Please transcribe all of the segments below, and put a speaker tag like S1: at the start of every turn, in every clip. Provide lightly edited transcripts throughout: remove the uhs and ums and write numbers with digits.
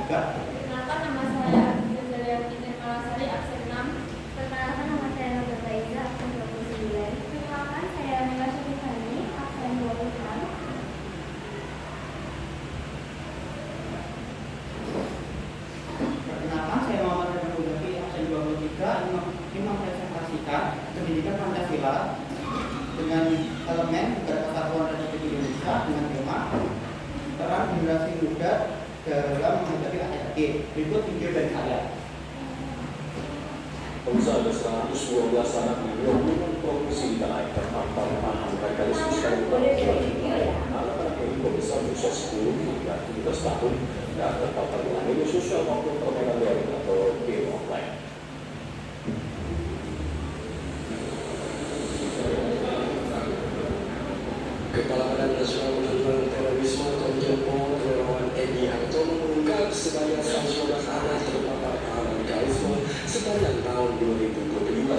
S1: 23.
S2: Perkenalkan, nama saya Zalia Fitri Malasari, absen 6.
S3: Perkenalkan, nama saya Nurul Faiza, absen 29.
S2: Perkenalkan, saya Mila Syarifani, absen 26.
S1: Perkenalkan, saya Muhammad Reza Udafi, absen 23. Ini mempresentasikan pendidikan Pancasila dengan elemen Negara Kesatuan Republik Indonesia dengan tema peran generasi muda dalam menghadapi ART. Berikut video dari saya.
S4: Pemirsa, ada 112 anak di 20 provinsi di tanah air terpapar paham radikalisme secara anak-anak ini berusia 10 hingga 17 tahun dan terpapar dengan media sosial maupun permainan daring atau game online.
S5: Kepala Badan Nasional Penanggulangan Terorisme Komjen Pol Relawan Edi Hartono mengungkap sebanyak 112 anak terpapar paham radikalisme sepanjang tahun 2025.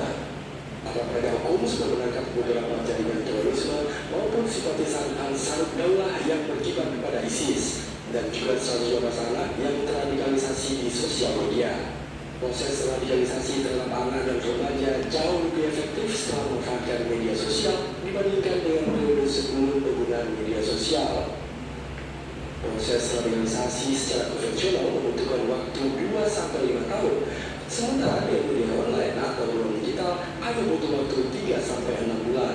S5: Para penegak hukum sudah menangkap beberapa jaringan terorisme maupun simpatisan Ansarud Daulah yang berkibar kepada ISIS dan juga 112 anak yang terradikalisasi di sosial media. Proses radikalisasi terhadap anak dan remaja jauh lebih efektif setelah memanfaatkan media sosial dibandingkan dengan periode sebelum penggunaan media sosial. Proses radikalisasi secara konvensional membutuhkan waktu 2-5 tahun, sementara dengan media online atau ruang digital hanya butuh waktu 3-6 bulan.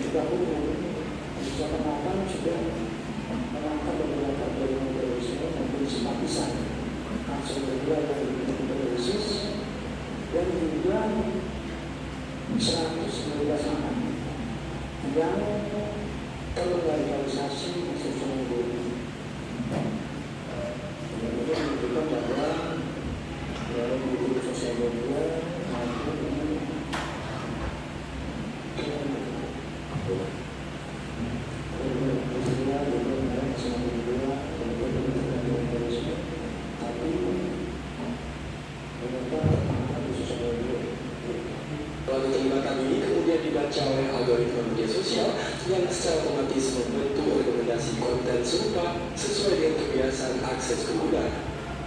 S6: Juga pun bisa menambah sudah menangkap beberapa jaringan terorisme maupun simpatisan langsung kedua yang teroris dan juga 112 anak yang terradikalisasi di sosial media. Kemudian menunjukkan bahwa dalam guru sosial media maupun
S5: Keterlibatan ini kemudian dibaca oleh algoritma media sosial yang secara otomatis membentuk rekomendasi konten serupa sesuai dengan kebiasaan akses pengguna.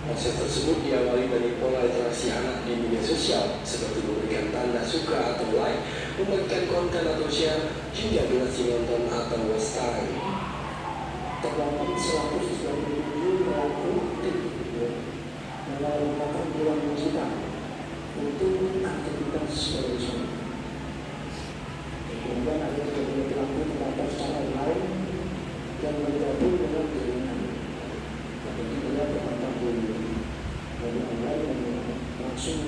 S5: Proses tersebut diawali dari pola interaksi anak di media sosial seperti memberikan tanda suka atau like, membagikan konten atau share, hingga durasi nonton atau watch time.
S6: terdapat 197 pelaku yang merupakan bulan digital untuk aktivitas terorisme. Kemudian ada beberapa pelaku terdapat secara online dan bergabung dengan jaringan. Tapi tidak terdapat dari online dan langsung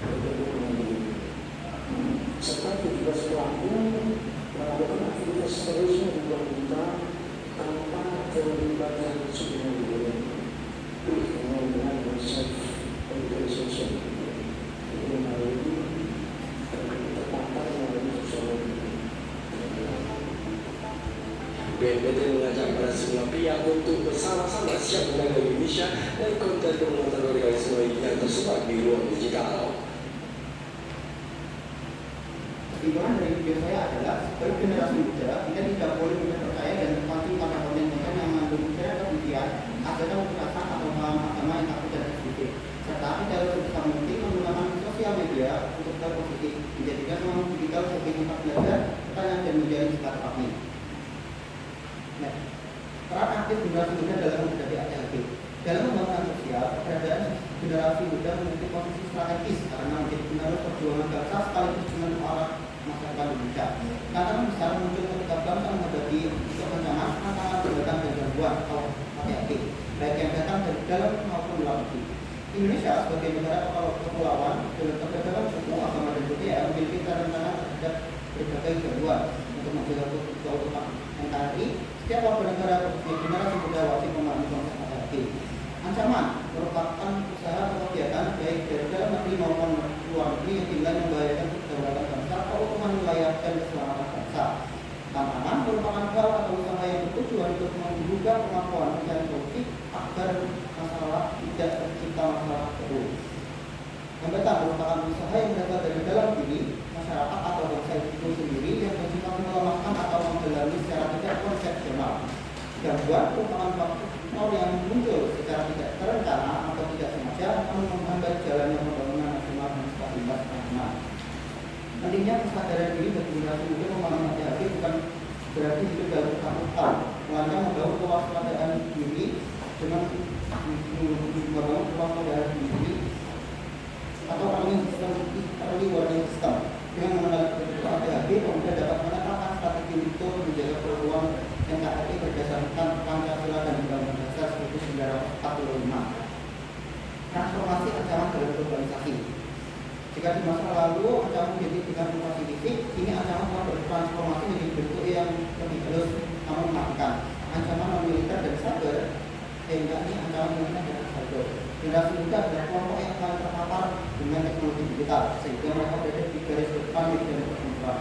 S6: bergabung dengan jaringan. Serta 17 pelaku melakukan aktivitas terorisme di luar digital tanpa terlibat sebelumnya dengan self organization itu melalui terpapar melalui sosial media.
S5: BNPT mengajak pada semua pihak untuk bersama-sama siap menjaga Indonesia dan konten penguatan radikalisme yang tersebar di ruang digital.
S1: Kesimpulan dari video saya adalah sebagai generasi muda kita tidak boleh mudah percaya dan terpacu pada konten-konten yang mengandung ujaran kebencian, ajaran kekerasan atau paham agama yang takut dan ekstrim. Serta kita harus berusaha mungkin menggunakan sosial media untuk berpositif, menjadikan ruang digital sebagai tempat belajar, pertanyaan dan menjadi silaturahmi. Nah, peran aktif generasi muda dalam menghadapi ADHD. Dalam pembangunan sosial, keberadaan generasi muda memiliki posisi strategis karena menjadi penerus perjuangan bangsa sekaligus dengan orang masyarakat Indonesia. Tantangan besar muncul ketika bangsa menghadapi ancaman pendatang dan gangguan atau ADHD, baik yang datang dari dalam maupun luar negeri. Indonesia sebagai negara kepulauan dengan keberagaman suku, agama dan budaya memiliki tantangan terhadap berbagai gangguan. Untuk menjaga keutuhan NKRI, setiap warga negara sebagai generasi muda wajib memahami konsep ADHD. Ancaman merupakan usaha atau kegiatan baik dari dalam negeri maupun luar negeri yang tinggal membahayakan kedaulatan bangsa, keutuhan wilayah dan keselamatan bangsa. Tantangan merupakan hal atau usaha yang bertujuan untuk menggugah kemampuan mencari solusi agar masalah tidak tercipta masalah baru. Hambatan merupakan usaha yang berasal dari dalam diri masyarakat atau bangsa itu sendiri yang bersifat melemahkan atau mendalami secara tidak konsepsional. Gangguan merupakan faktor yang muncul secara tidak terencana atau tidak sengaja akan menghambat jalannya pembangunan nasional dan stabilitas nasional. Nantinya kesadaran diri bagi generasi muda memahami hati-hati bukan berarti hidup dalam ketakutan, melainkan membangun kewaspadaan diri dengan membangun kewaspadaan diri atau early warning system. Dengan mengenal hati-hati, pemuda dapat menetapkan strategi untuk menjaga peluang NKRI berdasarkan Pancasila dan Undang-Undang Dasar 1945. Transformasi ancaman dalam globalisasi. Jika di masa lalu ancaman menjadi dengan inovasi fisik, ini ancaman telah bertransformasi menjadi bentuk yang lebih halus namun mematikan. Ancaman non-militer dan cyber, sehingga ini ancaman militer dan cyber. Generasi muda adalah kelompok yang paling terpapar dengan teknologi digital, sehingga mereka berada di garis depan media pertempuran.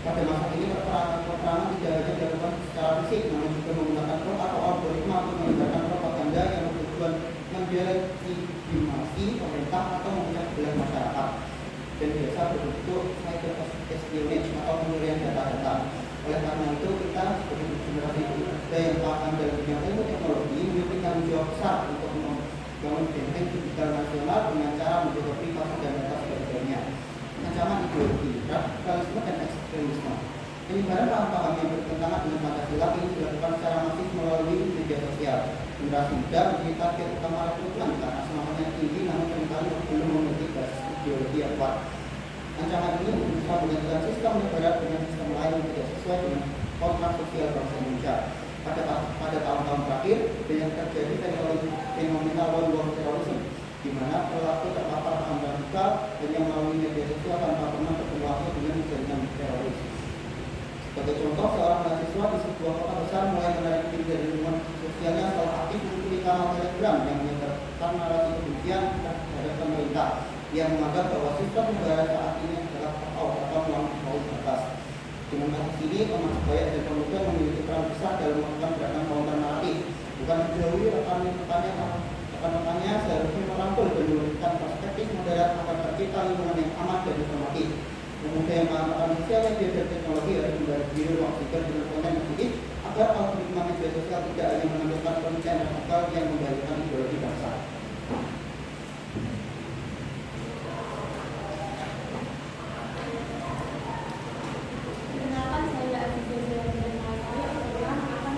S1: Pada masa ini peperangan tidak hanya dilakukan secara fisik, namun juga menggunakan drone atau algoritma untuk menyebarkan propaganda yang bertujuan mendelegitimasi pemerintah atau memecah belah masyarakat, dan biasa berbentuk cyber espionage atau pencurian data-data. Oleh karena itu, kita sebagai generasi muda yang paham dalam bidang ilmu teknologi memiliki tanggung jawab besar untuk membangun benteng digital nasional dengan cara menjaga privasi dan data sebagainya. Ancaman ideologi, radikalisme dan ekstremisme. Penyebaran paham-paham yang bertentangan dengan Pancasila ini dilakukan secara masif melalui media sosial. Generasi muda menjadi target utama rekrutan karena semangatnya tinggi namun seringkali belum memiliki basis ideologi yang kuat. Ancaman ini bisa menggantikan sistem negara dengan sistem lain yang tidak sesuai dengan kontrak sosial bangsa Indonesia. Pada tahun-tahun terakhir, banyak terjadi fenomena lone wolf terrorism, di mana pelaku terpapar paham radikal dan yang melalui media sosial tanpa pernah bertemu langsung dengan jaringan teroris. Sebagai contoh, seorang mahasiswa di sebuah kota besar mulai menarik diri dari lingkungan sosialnya setelah aktif mengikuti kanal Telegram yang menyebarkan narasi kebencian terhadap pemerintah yang menganggap bahwa sistem negara saat ini adalah atau melampaui batas. Dengan kasus ini, termasuk banyak dan pemuda memiliki peran besar dalam melakukan gerakan counter naratif. Bukan menjauhi rekan-rekannya seharusnya merangkul dan memberikan perspektif moderat agar tercipta lingkungan yang aman dan informatif. Pemuda yang memanfaatkan sosial media dan teknologi harus memberi diri ruang pikir dengan konten positif agar algoritma media sosial tidak hanya menampilkan konten radikal yang membalikkan ideologi bangsa.
S2: Perkenalkan, saya Aziza Zahra Malasari, program akan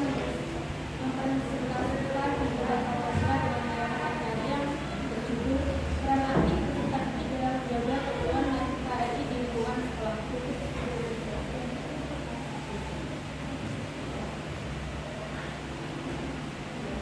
S2: mempresentasikan kegiatan Pancasila dengan menyerahkan materi yang berjudul Peran Aktif Peserta Didik dalam Menjaga Keutuhan NKRI di Lingkungan Sekolah.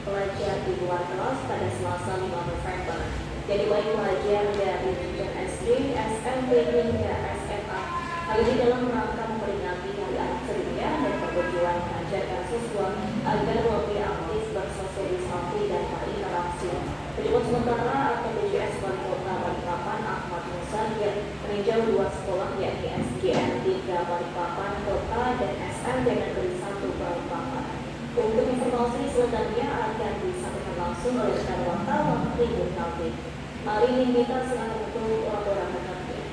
S7: Pelajar di luar kelas pada Selasa 5 November. Jadi baik pelajar dari jenjang SD, SMP hingga SMA. Hal ini dalam rangka memperingati Hari Anak Sedunia dan bertujuan mengajarkan siswa agar lebih aktif bersosialisasi dan berinteraksi. Pejabat sementara atau DJS Wali Kota Balikpapan Ahmad Musa yang meninjau dua sekolah yakni SGN 3 Balikpapan Kota dan SMT Negeri 1 Balikpapan. Untuk informasi selengkapnya akan disampaikan langsung oleh rekan wartawan Tribun Kalti. Hari ini kita sedang untuk laporan terkait.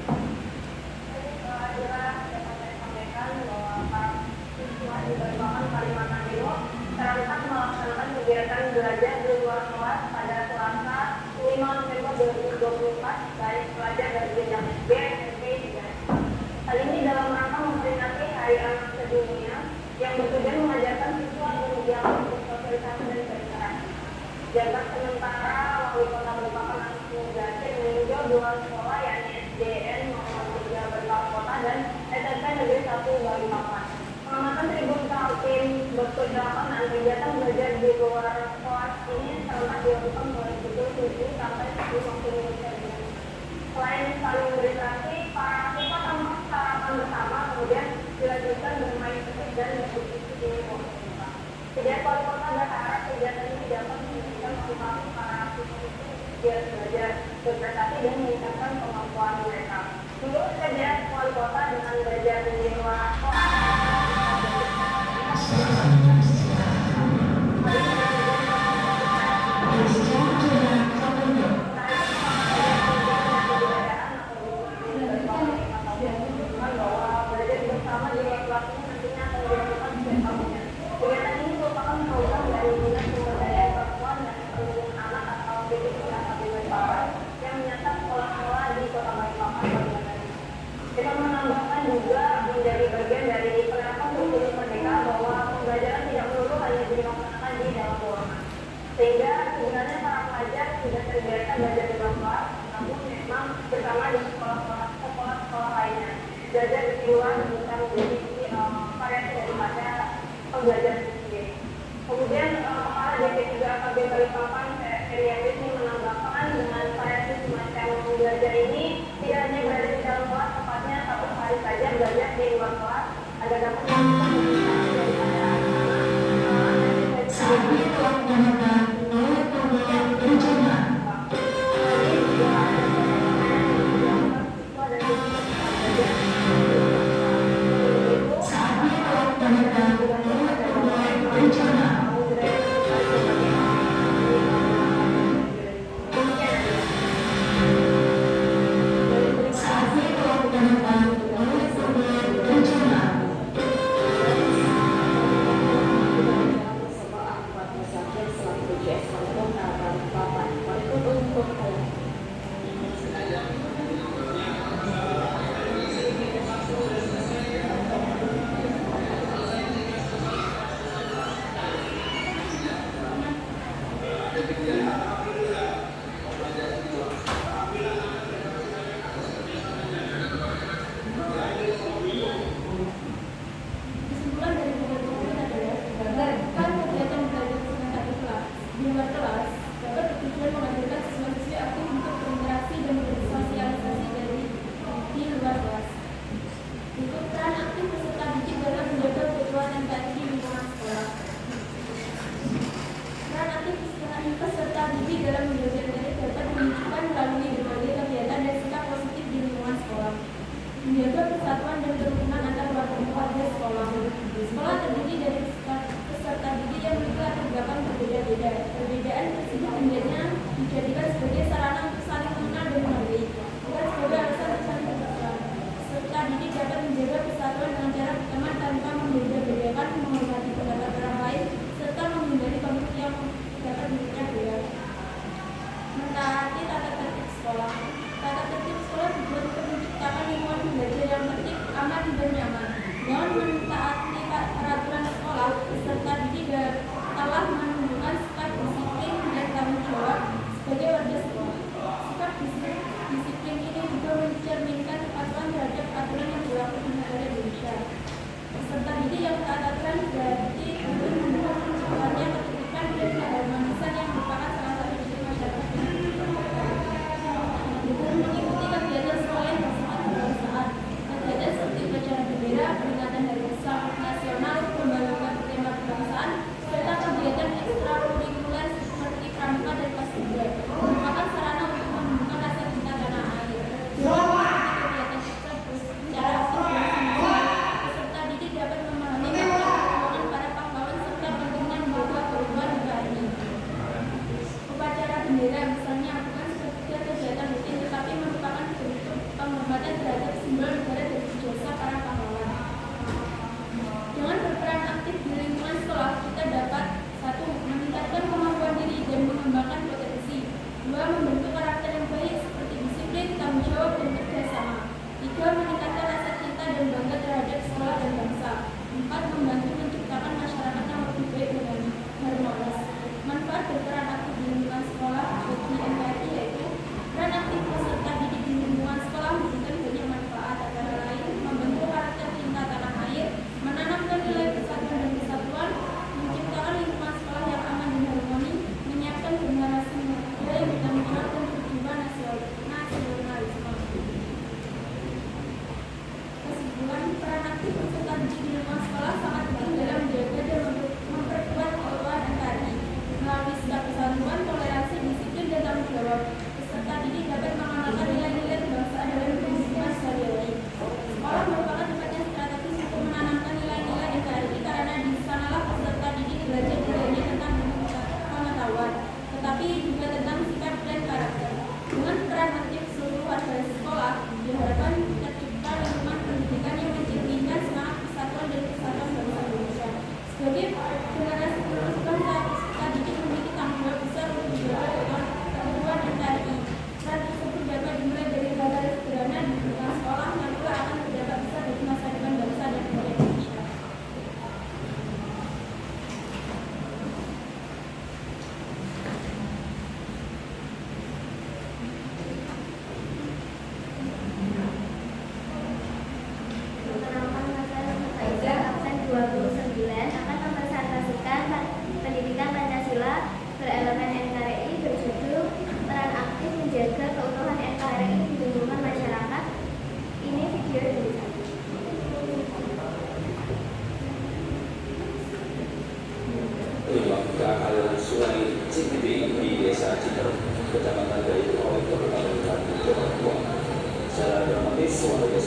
S3: Dapat sampaikan bahwa para siswa di Balikpapan Kalimantan Timur serentak melaksanakan kegiatan belajar di luar kelas pada Selasa 5 November 2024 baik pelajar dari jenjang SD, SMP, dan SMA. Hal ini dalam rangka memperingati Hari Anak Sedunia yang bertujuan mengajarkan siswa kemudian bersosialisasi dan berinteraksi. Jabat sementara Wali Kota Balikpapan Ahmad Musa meninjau dua sekolah yakni SDN nomor 3 Balikpapan Kota dan SMP Negeri 1 Balikpapan. Pengamatan Tribun Kaltim berkegiatan dan kegiatan belajar di luar kelas ini serentak dilakukan mulai pukul 7 sampai 10 waktu Indonesia. Selain saling berinteraksi, para siswa tampak sarapan bersama, kemudian dilanjutkan bermain musik dan berdiskusi di ruang terbuka. Sejak Wali Kota berharap kegiatan ini dapat menjadikan motivasi para siswa itu biar belajar berprestasi dan meningkatkan kemampuan mereka. Menurut Sejak Wali Kota, dengan belajar di luar kelas, kegiatan ini merupakan program dari Dinas Pemberdayaan Perempuan sebenarnya para pelajar sudah terbiasa belajar di luar kelas, namun memang bersama di sekolah-sekolah lainnya. Belajar di luar bisa menjadi variasi daripada pembelajaran sendiri. Kemudian kepala DP3 AKB Balikpapan Ferry ini menambahkan dengan variasi semacam belajar ini tidak hanya berada di dalam kelas, tepatnya satu hari saja belajar di luar kelas agar dapat melakukan
S2: Kesimpulan dari beberapa poin adalah melakukan kegiatan belajar semata di luar kelas dapat bertujuan menghadirkan siswa-siswi aktif untuk berinteraksi dan bersosialisasi di luar kelas. Untuk peran aktif peserta didik dalam menjaga kebutuhan NKRI di lingkungan sekolah. Peran aktif peserta didik dalam menjaga NKRI dapat diwujudkan melalui berbagai kegiatan dan sikap positif di lingkungan sekolah. Menjaga persatuan dan kerukunan antar warga sekolah. Sekolah terdiri dari peserta didik yang memiliki latar belakang berbeda-beda. Perbedaan tersebut hendaknya dijadikan sebagai sarana untuk saling mengenal dan menghargai, bukan sebagai alasan untuk saling berperang. Peserta didik dapat menjaga persatuan dengan cara berteman tanpa membeda-bedakan, menghormati pendapat orang lain, serta menghindari konflik yang dapat memecah belah. Mentaati tata tertib sekolah. Tata tertib sekolah dibuat untuk menciptakan lingkungan belajar yang tertib, aman, dan nyaman. Dengan mentaati peraturan sekolah, peserta didik telah menunjukkan sikap disiplin dan tanggung jawab sebagai warga sekolah. Sikap disiplin ini juga mencerminkan kepatuhan terhadap aturan yang berlaku di negara Indonesia. Peserta didik yang taat aturan berarti untuk mendukung penciptaannya ketertiban dan keharmonisan yang merupakan salah satu ciri masyarakat yang dengan mengikuti kegiatan sekolah yang bersifat kebangsaan. Kegiatan seperti upacara bendera, peringatan hari besar nasional, pembangunan tema kebangsaan, serta kegiatan ekstrakurikuler seperti pramuka dan paskibra merupakan sarana untuk menumbuhkan rasa cinta tanah air. Kegiatan tersebut secara aktif bersama peserta didik dapat memahami perjuangan para pahlawan serta pentingnya menjaga keutuhan negara. Upacara bendera misalnya bukan sekedar kegiatan rutin tetapi merupakan bentuk penghormatan terhadap simbol negara dan jasa para pahlawan. Dengan berperan aktif di lingkungan sekolah, kita dapat 1. Meningkatkan kemampuan diri dan mengembangkan potensi. 2. Membentuk karakter yang baik seperti disiplin, tanggung jawab, dan kerjasama. 3. Meningkatkan rasa cinta dan bangga terhadap sekolah dan bangsa. 4. Membantu menciptakan masyarakat yang lebih baik dan harmonis. Manfaat berperan aktif di lingkungan sekolah.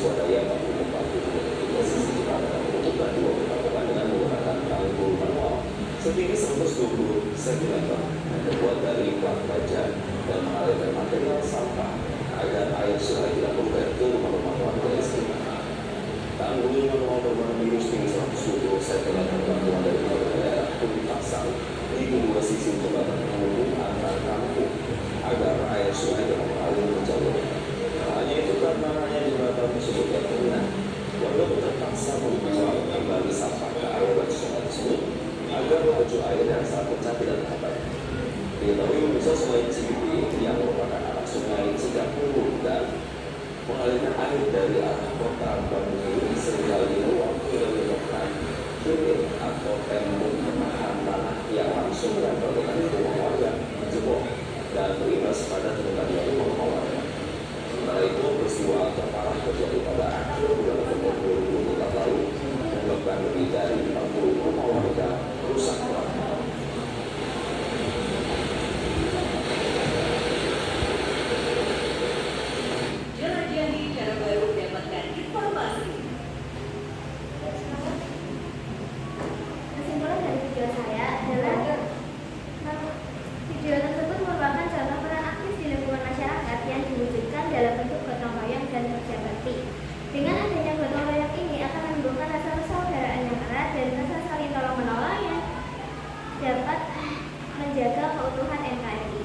S4: swadaya mampu membantu posisi jembatan untuk bantu melakukan dengan menggunakan tanggul manual setinggi 120 cm yang terbuat dari plat baja dan mengalirkan material sampah agar air sungai tidak meluber ke rumah-rumah warga di sekitar. Tanggul manual berwarna biru setinggi 120 cm bantuan dari pemerintah daerah pun dipasang di kedua sisi jembatan penghubung antar kampung agar air sungai dapat mengalir menjalur. Hanya itu karena jembatan tersebut yang tergenang, warga pun terpaksa membuka kembali sampah ke aliran sungai tersebut agar laju air yang sangat kencang tidak terhambat. Diketahui pemirsa Sungai Cibibi yang merupakan anak sungai sejak dulu dan mengalirkan air dari arah kota Bandung seringkali meluap ke belokan kiri atau tembok penahan tanah yang langsung menempel dengan rumah warga jebol dan berimbas pada terbentuknya rumah warga. Sementara itu, peristiwa terparah terjadi pada akhir bulan November 2004 lalu, menyebabkan lebih dari 40 rumah warga rusak berat.
S7: Jelajahi cara baru mendapatkan informasi.
S2: Kesimpulan dari video saya adalah video tersebut merupakan contoh peran aktif di lingkungan masyarakat yang diwujudkan dalam bentuk gotong royong dan kerja bakti. Dengan adanya gotong royong ini akan menimbulkan rasa persaudaraan yang erat dan rasa saling tolong menolong yang dapat menjaga keutuhan NKRI.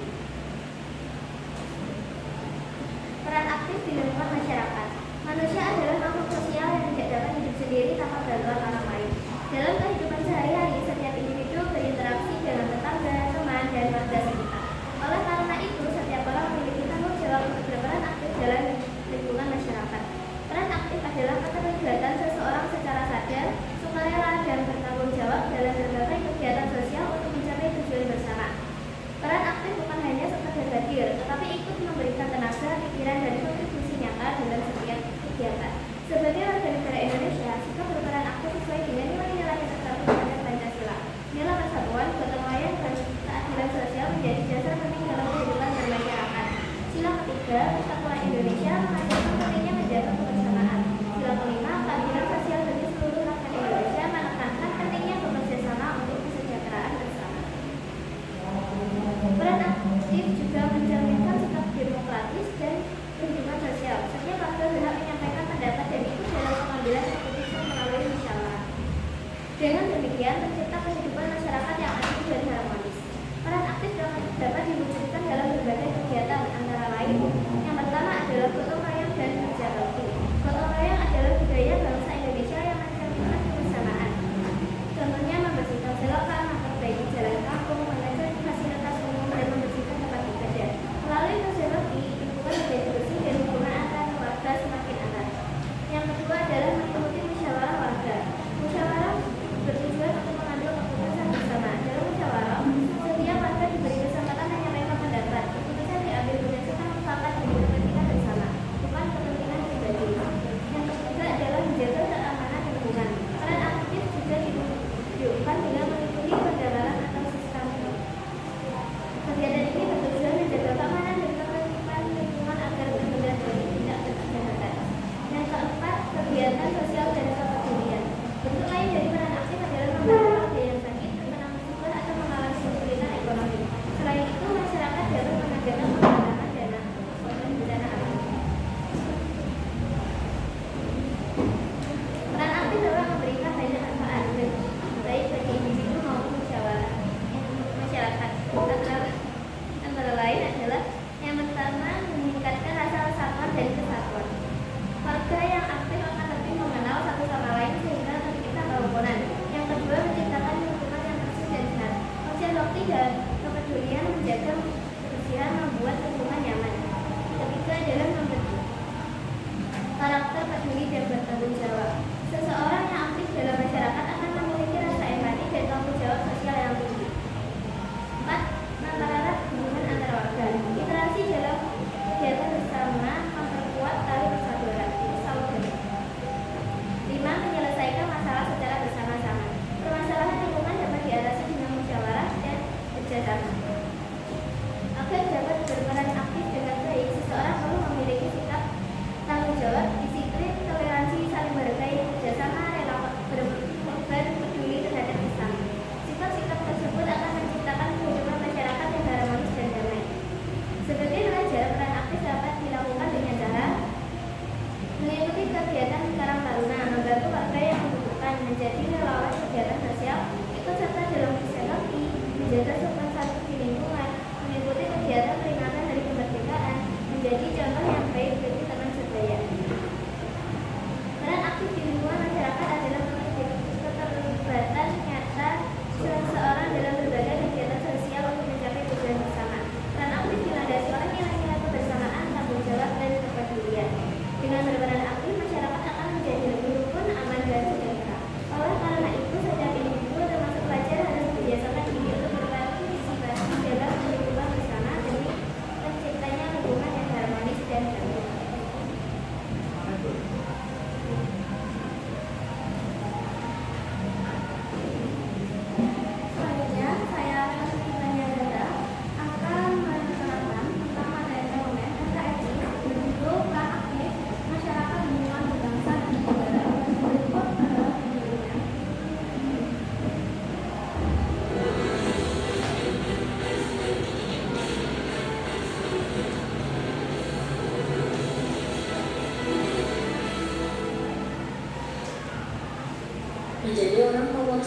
S2: Peran aktif di lingkungan masyarakat. Manusia adalah makhluk sosial yang tidak dapat hidup sendiri tanpa bantuan orang lain. Dalam kehidupan sehari-hari, setiap individu berinteraksi dengan tetangga, teman, dan warga sekitar. Oleh karena itu, setiap orang memiliki tanggung jawab untuk berperan aktif dalam lingkungan masyarakat. Peran aktif adalah keterlibatan seseorang secara sadar, sukarela, dan bertanggung jawab dalam berbagai kegiatan sosial untuk mencapai tujuan bersama. Peran aktif bukan hanya sekedar hadir, tetapi ikut memberikan tenaga, pikiran, dan kontribusi nyata dalam setiap kegiatan. Sebagai warga negara Indonesia, sikap berperan aktif sesuai dengan nilai-nilai yang tercantum pada Pancasila. Nilai persatuan, gotong royong, dan keadilan sosial menjadi dasar penting dalam kehidupan bermasyarakat. Sila ketiga, persatuan Indonesia mengajarkan pentingnya menjaga kebersamaan. Sila kelima, keadilan sosial bagi seluruh rakyat Indonesia menekankan pentingnya bekerjasama untuk kesejahteraan bersama. Peran aktif juga mencerminkan sikap demokratis dan kehidupan sosial. Setiap warga berhak menyampaikan pendapat dan ikut dalam pengambilan keputusan melalui musyawarah. Dengan demikian, tercipta kehidupan masyarakat yang adil dan harmonis. Peran aktif dapat diwujudkan dalam berbagai kegiatan, antara lain yang pertama adalah gotong royong dan kerja bakti. Gotong royong adalah budaya bangsa Indonesia yang mencerminkan kebersamaan. Contohnya membersihkan selokan, memperbaiki jalan kampung, mengecek fasilitas umum, dan membersihkan tempat ibadah. Melalui kerja bakti, lingkungan menjadi bersih dan hubungan antar warga semakin erat. Yang kedua adalah mengikuti musyawarah warga. Musyawarah bertujuan untuk mengambil keputusan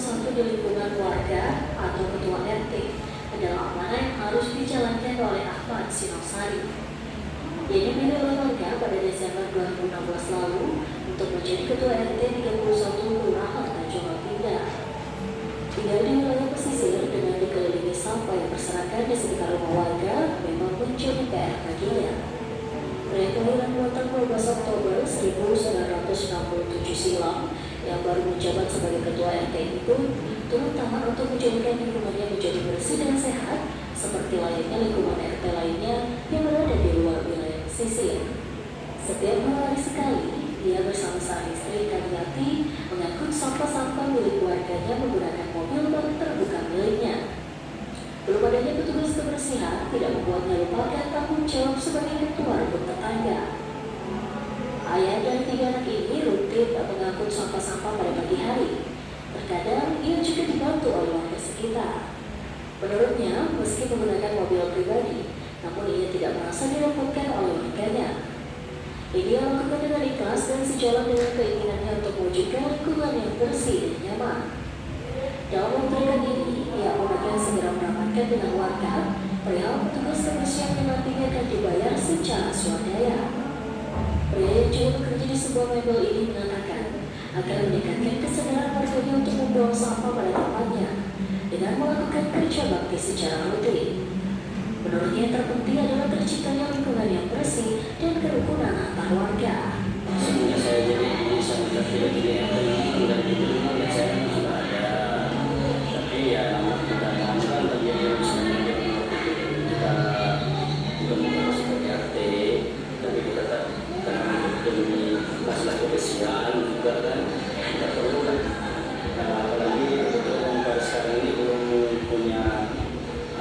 S7: satu di lingkungan warga atau ketua RT adalah amanah yang harus dijalankan oleh Ahmad Sinosari. Ia dipilih oleh warga pada Desember 2016 lalu untuk menjadi ketua RT 31 Kelurahan Tanjung Pindah. Tinggal di wilayah pesisir dengan dikelilingi sampah yang berserakan di sekitar rumah warga memang menjadi PR baginya. Pria kelahiran buatan 12 Oktober 1967 silam yang baru menjabat sebagai ketua RT itu turut tamat untuk menjadikan lingkungannya menjadi bersih dan sehat seperti layaknya lingkungan RT lainnya yang berada di luar wilayah pesisir. Setiap 2 hari sekali, ia bersama sang istri Kaniati mengangkut sampah-sampah milik warganya menggunakan mobil bak terbuka miliknya. Belum adanya petugas kebersihan tidak membuatnya lupakan tanggung jawab sebagai ketua rukun tetangga. Ayah dan 3 anak ini rutin mengangkut sampah-sampah pada pagi hari. Terkadang ia juga dibantu oleh warga sekitar. Menurutnya, meski menggunakan mobil pribadi, namun ia tidak merasa direpotkan oleh warganya. Ini ia lakukan dengan ikhlas dan sejalan dengan keinginannya untuk mewujudkan lingkungan yang bersih dan nyaman. Dalam memberikan ini, ia pun akan segera mendapatkan dengan warga perihal petugas kebersihan yang nantinya akan dibayar secara swadaya. Pria yang juga bekerja di sebuah mebel ini mengatakan akan meningkatkan kesadaran warganya untuk membuang sampah pada tempatnya dengan melakukan kerja bakti secara rutin. Menurutnya yang terpenting adalah terciptanya lingkungan yang bersih dan kerukunan antar warga.
S6: Sebelumnya saya jadi sangat tidak yang dan itu memang saya sudah ada, tapi ya kita lakukan tapi yang sebenarnya kita juga bukan seperti RT, tapi kita tak karena demi masalah kebersihan juga kan kita perlu kan, apalagi untuk pada sekarang ini belum punya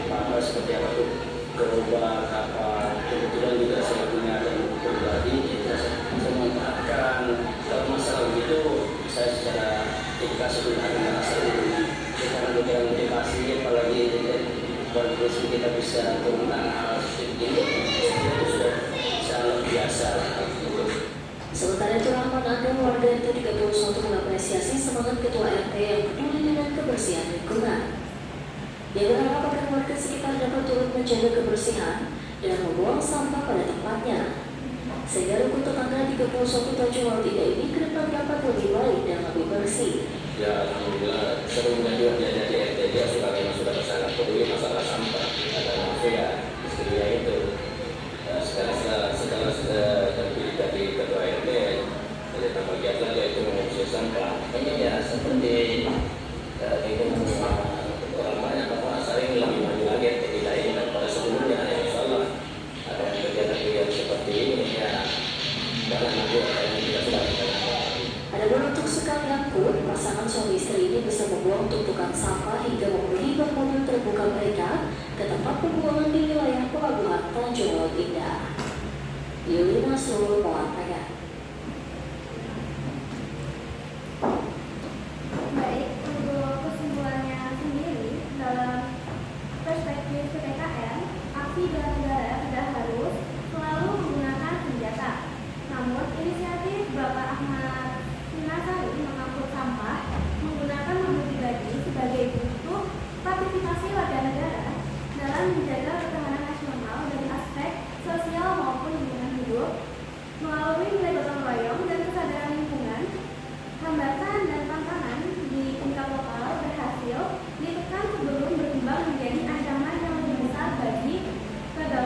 S6: apa-apa seperti apa tuh gerobak apa, kebetulan juga saya punya dan pribadi kita memanfaatkan. Kalau masalah begitu saya secara edukasi sudah ada merasa itu karena beberapa motivasi apalagi berproses kita bisa turunkan hal seperti ini itu sudah sangat biasa.
S7: Sementara itu Rahman Adam warga RT 31 mengapresiasi semangat ketua RT yang peduli dengan kebersihan lingkungan. Dia berharap agar warga sekitar dapat turut menjaga kebersihan dan membuang sampah pada tempatnya, sehingga rukun tetangga 31 Tanjung Laut Indah ini ke depan dapat lebih baik dan lebih bersih.
S6: Ya alhamdulillah sebelumnya juga dia jadi RT dia sudah sangat peduli masalah sampah. Ada mafia istrinya itu. Setelah terpilih jadi ketua RT, jadi tambah giat lagi itu mengurus sampah. Ini ya seperti itu orang banyak apa sering lebih maju lagi RT lain daripada sebelumnya. Ya insyaallah ada kegiatan-kegiatan seperti ini ya. Dalam maju yang tidak sudah kita.
S7: Adapun untuk sekali angkut, pasangan suami istri ini bisa membuang tumpukan sampah hingga memenuhi bak mobil terbuka mereka ke tempat pembuangan di wilayah Pelabuhan Tanjung Laut Indah. Yulina Sul melaporkan.
S2: Baik, untuk kesimpulannya sendiri dalam perspektif PPKN, aksi bela negara tidak harus selalu menggunakan senjata. Namun, inisiatif Bapak Ahmad Sinosari mengangkut sampah menggunakan mobil pribadi sebagai bentuk partisipasi warga negara dalam menjaga ketahanan nasional dari aspek sosial maupun lingkungan hidup melalui nilai gotong royong dan kesadaran lingkungan. Hambatan dan tantangan di tingkat lokal berhasil ditekan sebelum berkembang menjadi ancaman yang lebih besar bagi kedaulatan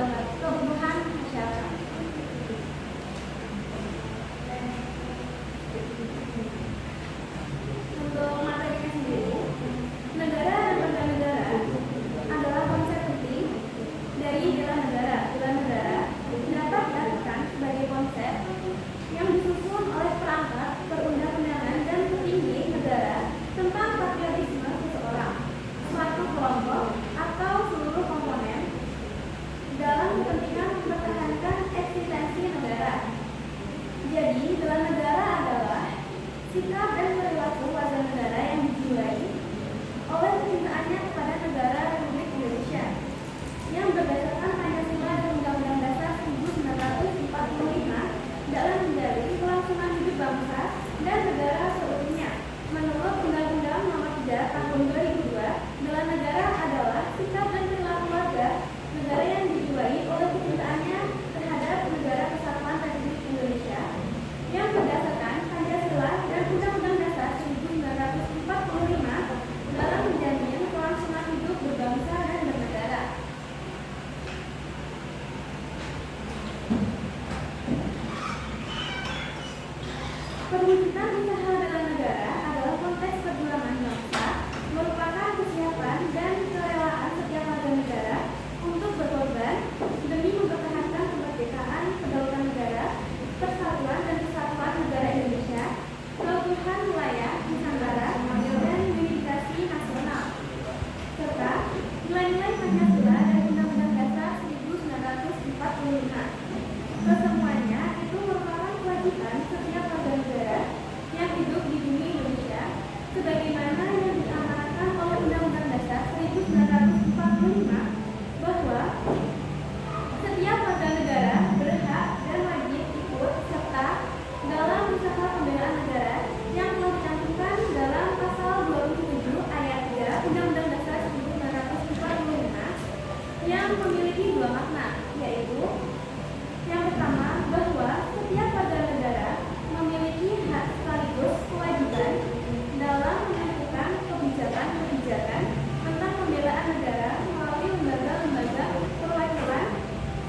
S2: Perwujudan usaha bela negara adalah konteks perjuangan bangsa, merupakan kesiapan dan kerelaan setiap warga negara untuk berkorban demi mempertahankan kemerdekaan, kedaulatan negara, persatuan dan kesatuan negara Indonesia, keutuhan wilayah Nusantara, dan unifikasi nasional, serta nilai-nilai Pancasila dan Undang-Undang Dasar 1945. Kesemuanya itu merupakan kewajiban setiap warga negara yang hidup di bumi Indonesia, sebagaimana yang diamanatkan oleh Undang-Undang Dasar 1945, bahwa setiap warga negara berhak dan wajib ikut serta dalam usaha pembelaan negara yang telah dicantumkan dalam pasal 27 ayat 3 Undang-Undang Dasar 1945 yang memiliki dua makna, yaitu yang pertama, bahwa setiap warga negara memiliki hak sekaligus kewajiban dalam menentukan kebijakan-kebijakan tentang pembelaan negara melalui lembaga-lembaga perwakilan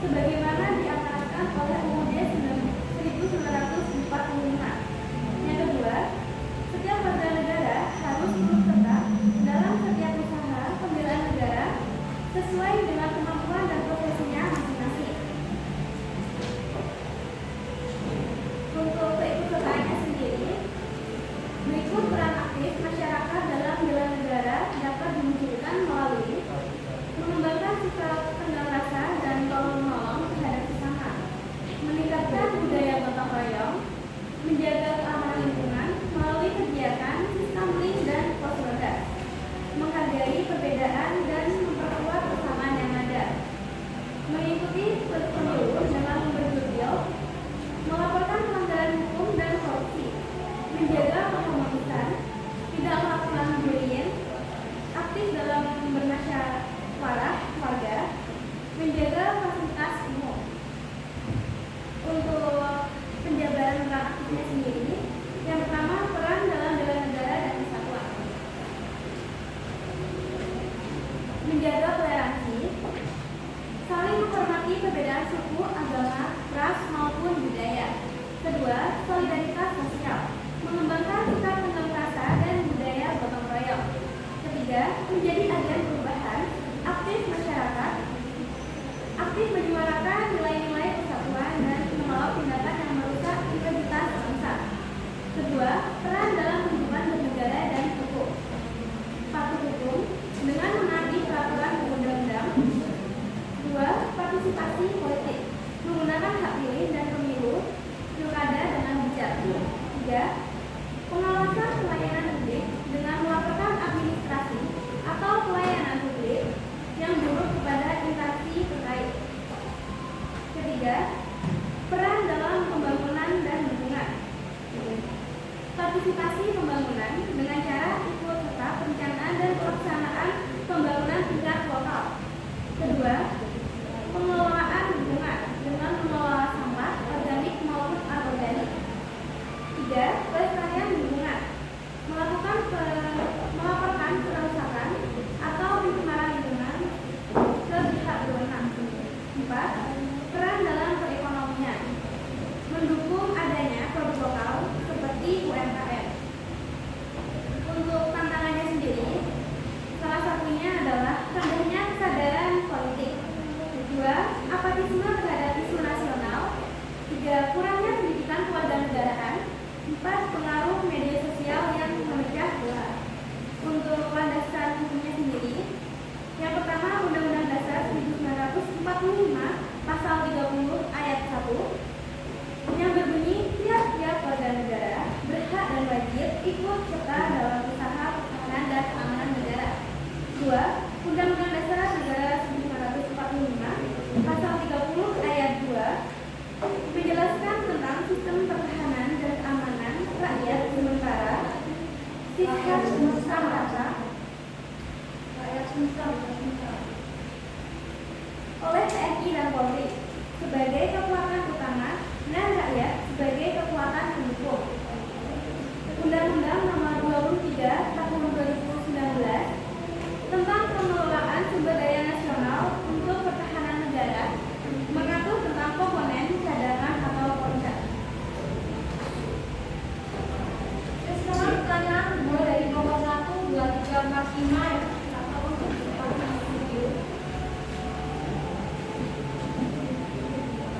S2: sebagaimana diamanatkan oleh UUD 1945. Yang kedua, setiap warga negara harus turut serta dalam setiap usaha pembelaan negara sesuai dengan kemampuan dan profesinya masing-masing. Untuk keikutsertaannya sendiri, berikut peran aktif masyarakat dalam bela negara dapat dimunculkan melalui mengembangkan sikap tenggang rasa dan tolong-menolong terhadap sesama, meningkatkan budaya gotong royong, menjaga keamanan lingkungan melalui kegiatan sistem link dan pos roda, menghargai perbedaan dan memperkuat kesamaan yang ada, mengikuti pemilu dengan berjurdil, melaporkan pelanggaran hukum dan korupsi, menjaga kehormatan, tidak melakukan bullying, aktif dalam bermusyawarah warga, menjaga fasilitas umum. Untuk penjabaran peran aktifnya sendiri, yang pertama peran dalam bela negara dan kesatuan, menjaga toleransi, saling menghormati perbedaan suku, agama, ras maupun budaya. Kedua, solidaritas sosial, mengembangkan sikap tenggang rasa dan budaya gotong royong. Ketiga, menjadi agen perubahan, aktif masyarakat, aktif menyuarakan nilai-nilai persatuan dan menolak tindakan yang merusak integritas bangsa. Kedua, peran dalam kehidupan bernegara dan hukum, patuh hukum dengan menaati peraturan undang-undang. Dua, partisipasi politik, menggunakan hak pilih dan pemilu, pilkada dengan bijak. Tiga, pengawasan pelayanan publik dengan melaporkan administrasi atau pelayanan publik yang buruk kepada instansi terkait. Ketiga, peran dalam pembangunan dan lingkungan, partisipasi pembangunan dengan cara ikut serta perencanaan dan pelaksanaan pembangunan tingkat lokal. Kedua, pengelolaan lingkungan dengan mengelola sampah organik maupun anorganik. Tiga, pelestarian lingkungan, melaporkan kerusakan atau pencemaran lingkungan ke pihak berwenang. Empat, peran dalam perekonomian, mendukung adanya produk lokal seperti UMKM. Untuk tantangannya sendiri, salah satunya adalah rendahnya kesadaran politik. Dua, apatisme terhadap isu nasional. Tiga, kurangnya pendidikan kewarganegaraan. Empat, pengaruh media sosial yang memecah belah. Untuk landasan hukumnya sendiri, yang pertama Undang-Undang Dasar 1945 Pasal 30 Ayat 1 yang berbunyi tiap-tiap warga negara berhak dan wajib ikut serta dalam usaha pertahanan dan keamanan negara. Dua, Undang-Undang Dasar Negara 1945 Pasal 30 Ayat 2 menjelaskan tentang sistem pertahanan dan keamanan rakyat sementara, sistem nusantara, rakyat nusantara oleh TNI dan Polri sebagai kekuatan utama dan rakyat sebagai kekuatan pendukung. Undang-Undang Nomor 23 Tahun 2019 tentang pengelolaan sumber daya nasional untuk pertahanan negara mengatur tentang komponen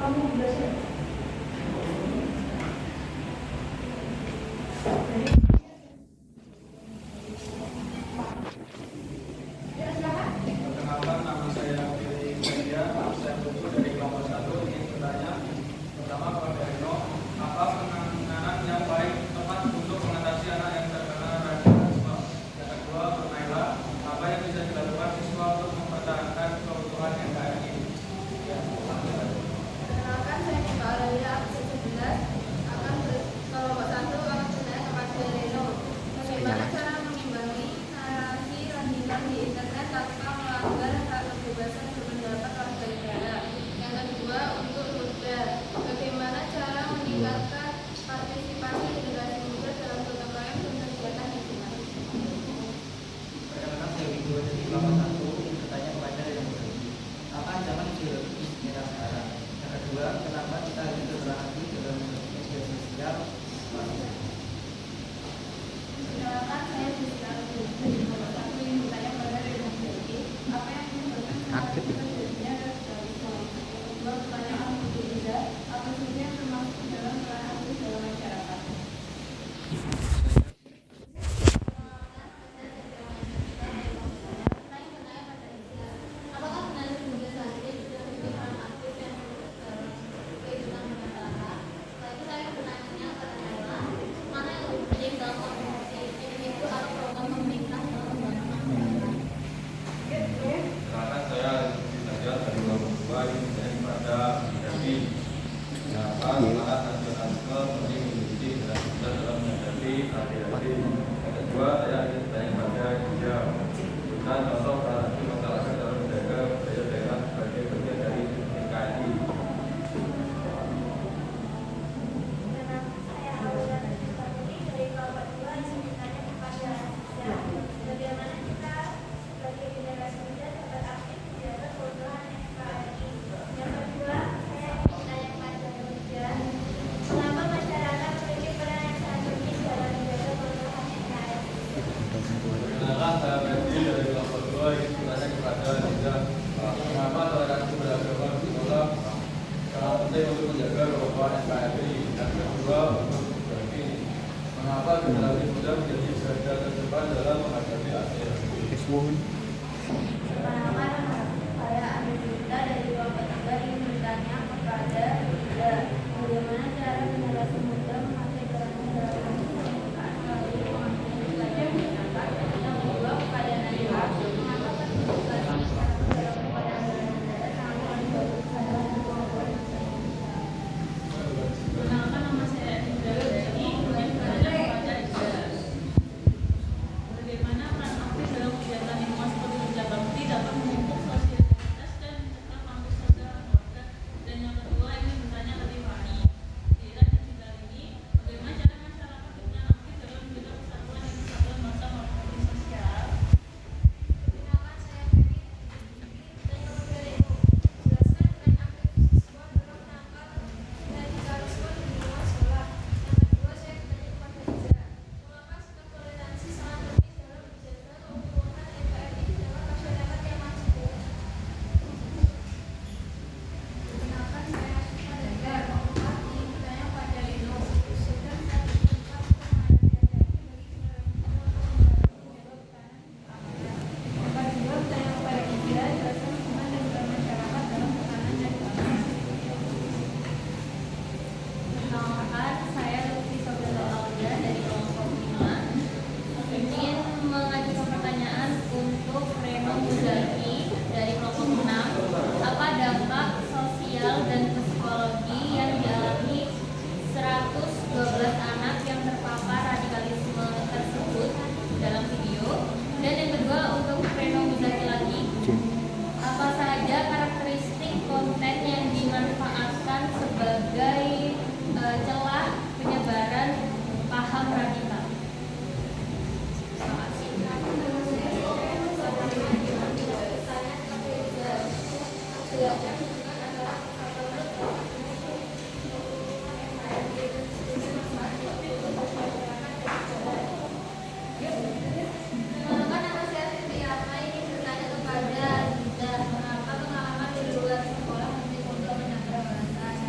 S2: kamu belajar.
S8: Perkenalkan, nama saya Billy Media. Saya buku dari kelompok 1 ingin bertanya pertama kepada Eno, apa penanganan yang baik tepat untuk mengatasi anak yang terkena radikalisme? Yang kedua, Naila, apa yang bisa dilakukan siswa untuk mempertahankan keutuhan NKRI? Ya,
S2: Perkenalkan, saya Mbak Aurelia, absen 11. Kelompok 1 akan bertanya kepada Reno. Bagaimana cara mengimbangi narasi radikal di internet tanpa melanggar hak kebebasan berpendapat warga negara? Yang kedua, untuk muda, bagaimana cara meningkatkan partisipasi generasi muda dalam gotong royong dan kegiatan lingkungan?
S9: Perkenalkan, saya Wiku dari kelompok 1 ingin bertanya kepada yang berbeda. Apa ancaman ideologis era sekarang? Yang kedua, kenapa kita harus berhati dalam media sosial?
S2: Perkenalkan, saya Jessica dari kelompok 1 ingin bertanya kepada Reno. Apa yang menyebabkan terjadinya radikalisme? Kedua, pertanyaan untuk Liza, apa saja yang termasuk dalam peran aktif dalam masyarakat? Apakah benar media sosial sudah menjadi peran aktif yang kehidupan masyarakat? Setelah itu saya bertanya kepada Naila, mana yang lebih penting dalam organisasi itu atau program pemerintah dalam membangun masyarakat?
S8: perkenalkan, saya Nadia dari kelompok 2 ingin bertanya kepada Davi. Kenapa semangat nasionalisme penting memiliki generasi muda dalam menghadapi radikalisme? Yang kedua, saya ingin bertanya kepada Gia. Berikan contoh peran aktif masyarakat dalam menjaga budaya daerah sebagai bagian dari NKRI.
S3: Saya Aulia dari kelompok 2 ingin bertanya kepada Aziza, bagaimana kita sebagai generasi muda dapat aktif menjaga keutuhan NKRI? Yang kedua, saya ingin bertanya kepada Hujan, mengapa masyarakat memiliki peran yang sangat penting dalam menjaga keutuhan NKRI?
S8: Perkenalkan, saya Ferdi dari kelompok 2 ingin bertanya kepada Liza, mengapa toleransi beragama di sekolah sangat penting untuk menjaga keutuhan NKRI? Dan kedua, untuk Davi, mengapa generasi muda menjadi garda terdepan dalam menghadapi akhir?
S2: Perkenalkan, saya Anissa dari kelompok 3 ingin bertanya kepada Liza, bagaimana cara generasi muda memakai perannya dalam pemerintahan melalui pengambilan belajar masyarakat? Yang kedua, kepada Naila, mengapa partisipasi masyarakat dalam pengadaan anggaran negara sangat membantu kesadaran dan kemampuan masyarakat? Perkenalkan, nama saya Indra dari ingin bertanya kepada Iza. Bagaimana peran aktif dalam kegiatan lingkungan seperti kerja bakti dapat memupuk sosialitas dan mencegah konflik sosial keluarga? Dan yang kedua, ingin bertanya ke Tiffany. Di era digital ini, bagaimana cara masyarakat berperan aktif dalam menjaga persatuan dan kesatuan bangsa maupun sosial?
S3: Perkenalkan, saya Ferry dari kelompok 2. Jelaskan peran aktif siswa dalam menangkal radikalisme di lingkungan sekolah. Yang kedua, saya bertanya kepada Liza, mengapa sikap toleransi sangat penting dalam menjaga keutuhan NKRI di dalam masyarakat yang majmuk?
S2: Perkenalkan, saya Asyifa dari kelompok 4 ingin bertanya kepada Reno. Sedang strategi tepat untuk menghadapi NKRI bagi generasi muda untuk membantu menjaga ketahanan keamanan. Yang kedua, bertanya kepada Indra, jelaskan hubungan dan peran masyarakat dalam pertahanan dan keamanan. Perkenalkan, saya Lutfi Saudara Aulia dari kelompok 5 ingin mengajukan pertanyaan untuk Reno Muzaki dari kelompok 6. Apa dampak sosial dan psikologi yang dialami 112 anak yang terpapar radikalisme tersebut dalam video? Dan yang kedua, untuk Reno Muzaki lagi, apa saja karakteristik konten yang dimanfaatkan sebagai celah penyebaran paham radikal? Terima kasih.
S3: Perkenalkan, nama saya Siti Atma ingin bertanya kepada Liza, mengapa pengalaman di luar sekolah penting untuk menjaga bahasa?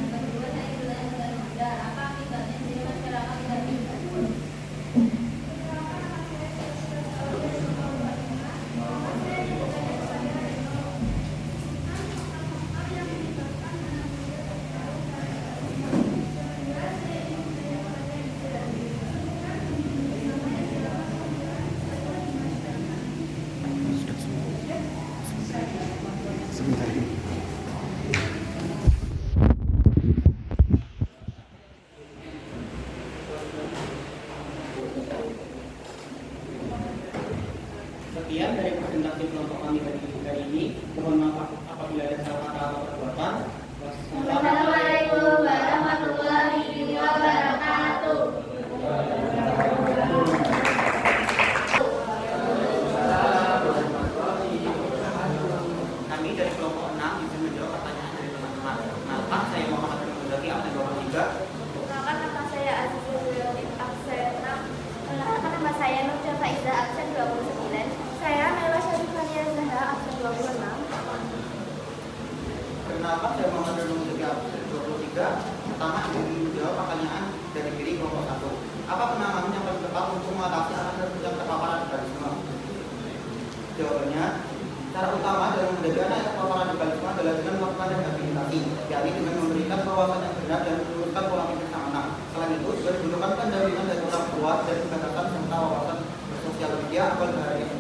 S1: Perkenalkan, saya Muhammad Rudi Abdul 23. Pertama, ingin menjawab pertanyaan dari diri kelompok 1. Apa penanganan yang paling tepat untuk mengatasi anak yang terpapar radikalisme? Jawabannya, cara utama dalam menjaga anak yang terpapar radikalisme adalah dengan melakukan rehabilitasi, yakni dengan memberikan wawasan yang benar dan meluruskan pola pikir sang anak. Selain itu, juga dibutuhkan pendampingan dari orang tua dan pembatasan serta wawasan bersosial media agar hal yang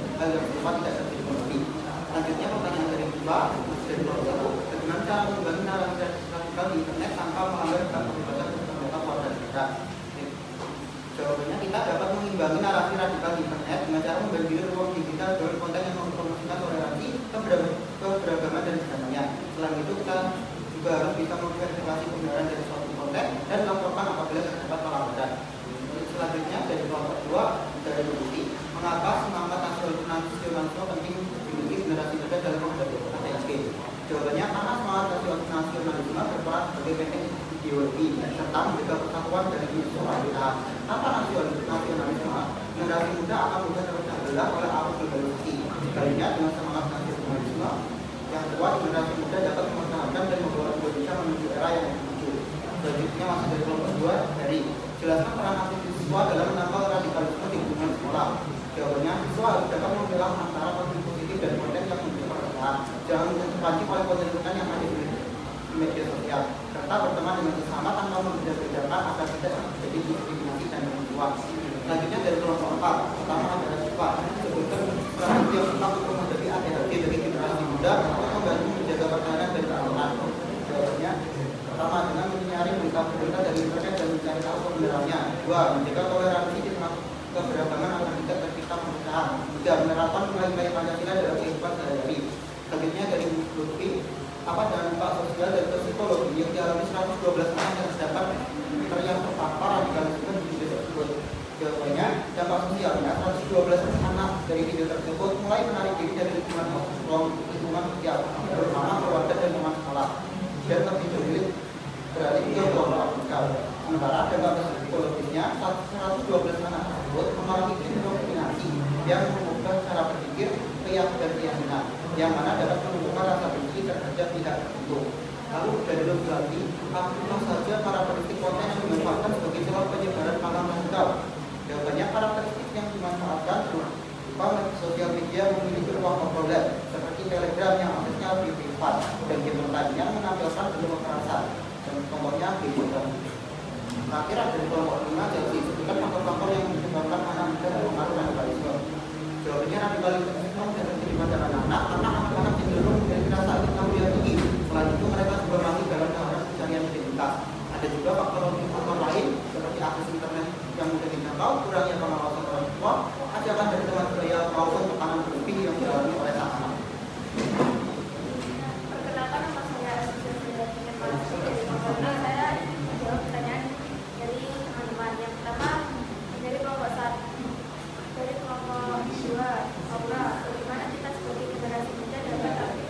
S1: serupa tidak terjadi kembali. Selanjutnya, pertanyaan dari kedua dari kelompok 1. Bagaimana cara membangun narasi radikal di internet tanpa melanggar kebebasan berpendapat warga negara? Jawabannya, kita dapat mengimbangi narasi radikal di internet dengan cara membagi ruang digital dengan konten yang mempromosikan toleransi, keberagaman dan sebagainya. Selain itu, kita juga harus bisa memverifikasi kebenaran dari suatu konten dan melaporkan apabila terdapat pelanggaran. Selanjutnya dari kelompok 2 dari Lucy, mengapa semangat nasionalisme penting dimiliki generasi muda dalam menghadapi ATSG? Jawabannya, karena semangat nasionalisme berperan sebagai benteng ideologi serta menjaga persatuan dari semua kita. Tanpa nasionalisme, generasi muda akan mudah terbelah oleh arus globalisasi. Sebaliknya, dengan semangat nasionalisme yang kuat, generasi muda dapat mempertahankan dan membawa Indonesia menuju era yang lebih maju. Selanjutnya masih dari kelompok 2 dari jelaskan peran aktif siswa dalam menangkal radikalisme di lingkungan sekolah. Jawabannya, siswa harus dapat memilah antara konten positif dan konten yang memberi perasaan. Jangan terpancing oleh konten-konten yang ada di media sosial, serta berteman dengan sesama tanpa membeda-bedakan agar tidak terjadi diskriminasi dan penipuan. Selanjutnya dari kelompok 4, pertama adalah siswa. Sebutkan strategi yang tetap untuk menghadapi ADHD dari generasi muda untuk membantu menjaga pertahanan dan keamanan. Jawabannya, pertama dengan mencari berita-berita dari internet dan mencari tahu kebenarannya. 2. Menjaga toleransi di tengah keberagaman agar tidak tercipta perpecahan. 3. Menerapkan nilai-nilai Pancasila dalam kehidupan sehari-hari. Selanjutnya dari Lutfi, apa dampak sosial dan psikologi yang dialami 112 anak yang terdapat yang terpapar radikalisme di video tersebut? Jawabannya, dampak sosialnya 112 anak dari video tersebut mulai menarik diri dari lingkungan sosial, terutama keluarga dan teman sekolah, dan lebih sulit beralih ke kelompok radikal. Sementara dampak psikologisnya 112 anak tersebut mengalami indoktrinasi yang mengubah cara berpikir, keyakinan, yang mana dapat menumbuhkan rasa benci terhadap pihak tertentu. Lalu dari lebih lagi, apa saja karakteristik konten yang dimanfaatkan sebagai celah penyebaran paham radikal? Jawabannya, karakteristik yang dimanfaatkan berupa sosial media memiliki ruang overlap seperti Telegram yang aksesnya lebih privat dan game online yang menampilkan bentuk kekerasan. Contohnya game. Terakhir dari kelompok 5 jadi disebutkan faktor-faktor yang menyebabkan anak muda terpengaruh radikalisme. Jawabannya, radikalisme tidak terjadi pada anak-anak karena anak-anak cenderung memiliki rasa ingin tahu yang tinggi. Selain itu, mereka juga masih dalam tahap pencarian identitas. Ada juga faktor lain seperti akses internet yang mudah dijangkau, kurangnya pengawasan orang tua, ajakan dari teman kerja maupun tekanan berlebih yang dialami oleh sang anak.
S2: Perkenalkan, nama saya Asosiasi dari Malaysia. Dari kelompok ini saya menjawab pertanyaan dari teman-teman. Yang pertama dari kelompok 1, dari kelompok 2, Aula, bagaimana kita sebagai generasi muda dapat aktif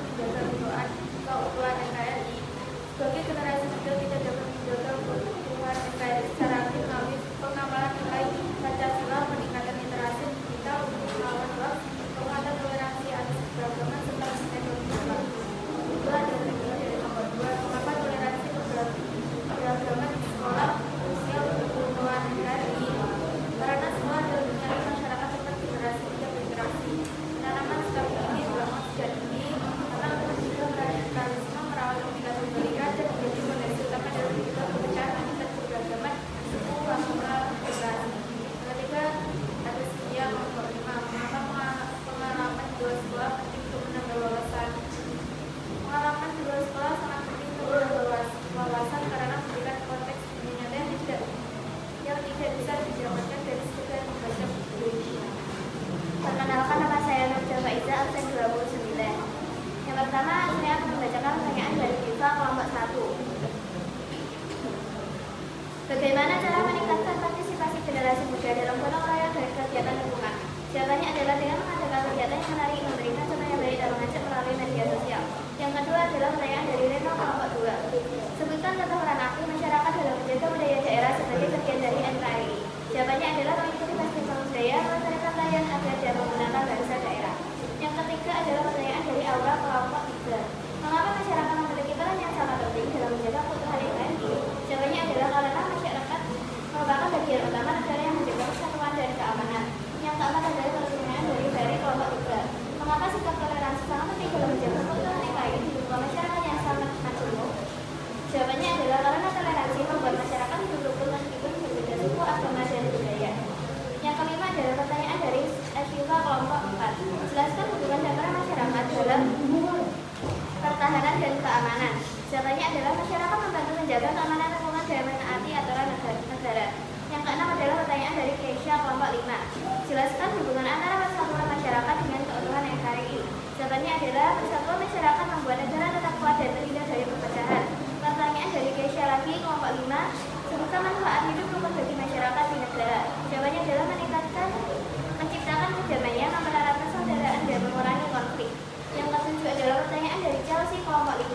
S2: keamanan. Jawabannya adalah masyarakat membantu menjaga keamanan lingkungan dan menaati aturan negara. Yang keenam adalah pertanyaan dari Keisha kelompok 5. Jelaskan hubungan antara persatuan masyarakat dengan keutuhan NKRI. Jawabannya adalah persatuan masyarakat membuat negara tetap kuat dan terhindar dari perpecahan. Pertanyaan dari Keisha lagi kelompok 5. Sebutkan manfaat hidup rukun bagi masyarakat di negara. Jawabannya adalah menciptakan kedamaian, mempererat persaudaraan dan mengurangi konflik. Yang ketujuh adalah pertanyaan dari Chelsea kelompok 5.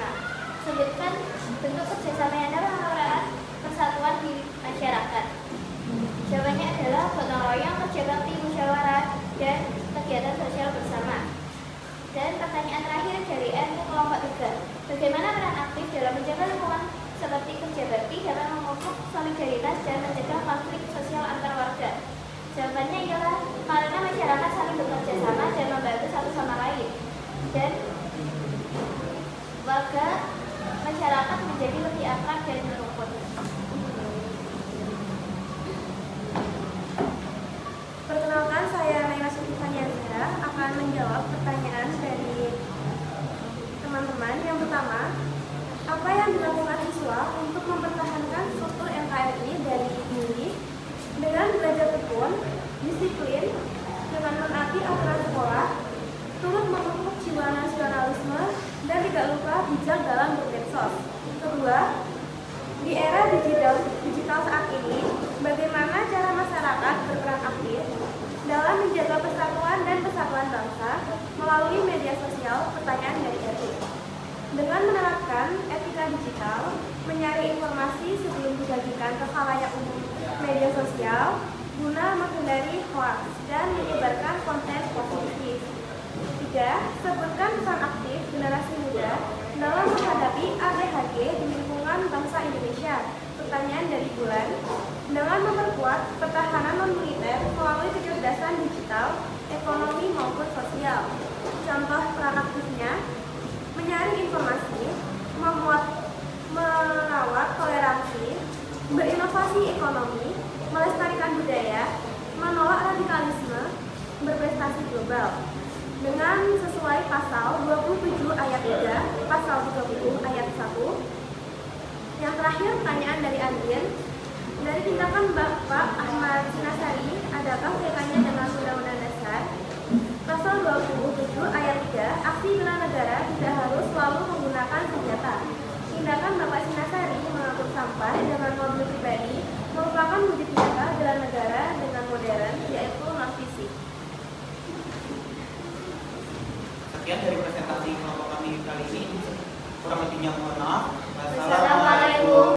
S2: Sebutkan bentuk kerjasama yang dapat mempererat persatuan di masyarakat. Jawabannya adalah gotong royong, kerja bakti, musyawarah, dan kegiatan sosial bersama. Dan pertanyaan terakhir dari N kelompok 3. Bagaimana peran aktif dalam menjaga lingkungan seperti kerja bakti dapat memupuk solidaritas dan mencegah konflik sosial antar warga? Jawabannya ialah karena masyarakat saling bekerja sama dan membantu satu sama lain. Dan warga masyarakat menjadi lebih akrab dan rukun.
S10: Perkenalkan, saya Naila Sutifania Zahra akan menjawab pertanyaan dari teman-teman. Yang pertama, apa yang dilakukan siswa untuk mempertahankan struktur NKRI dari dini dengan belajar tekun, disiplin, dengan menaati aturan sekolah, turut memupuk jiwa nasionalisme, dan tidak lupa bijak dalam bermedsos. Kedua, di era digital saat ini, bagaimana cara masyarakat berperan aktif dalam menjaga persatuan dan kesatuan bangsa melalui media sosial? Pertanyaan dari Erik. Dengan menerapkan etika digital, menyaring informasi sebelum dibagikan ke khalayak umum media sosial, guna menghindari hoaks dan menyebarkan konten positif. 3. Sebutkan pesan aktif generasi muda dalam menghadapi ADHD di lingkungan bangsa Indonesia. Pertanyaan dari Bulan. Dengan memperkuat pertahanan non-militer melalui kecerdasan digital, ekonomi maupun sosial. Contoh peran aktifnya: menyaring informasi, merawat toleransi, berinovasi ekonomi, melestarikan budaya, menolak radikalisme, berprestasi global. Dengan sesuai pasal 27 ayat 3, pasal 30 ayat 1. Yang terakhir, pertanyaan dari Andien. Dari tindakan Bapak Ahmad Sinasari, adakah kaitannya dengan Undang-Undang Dasar? Pasal 27 ayat 3, aksi bela negara tidak harus selalu menggunakan senjata. Tindakan Bapak Sinasari mengangkut sampah dengan mobil pribadi merupakan wujud nyata bela negara dengan modern, yaitu non-fisik.
S1: Sekian dari presentasi kelompok kami kali ini. Kurang lebihnya mohon maaf.
S2: Wassalamualaikum.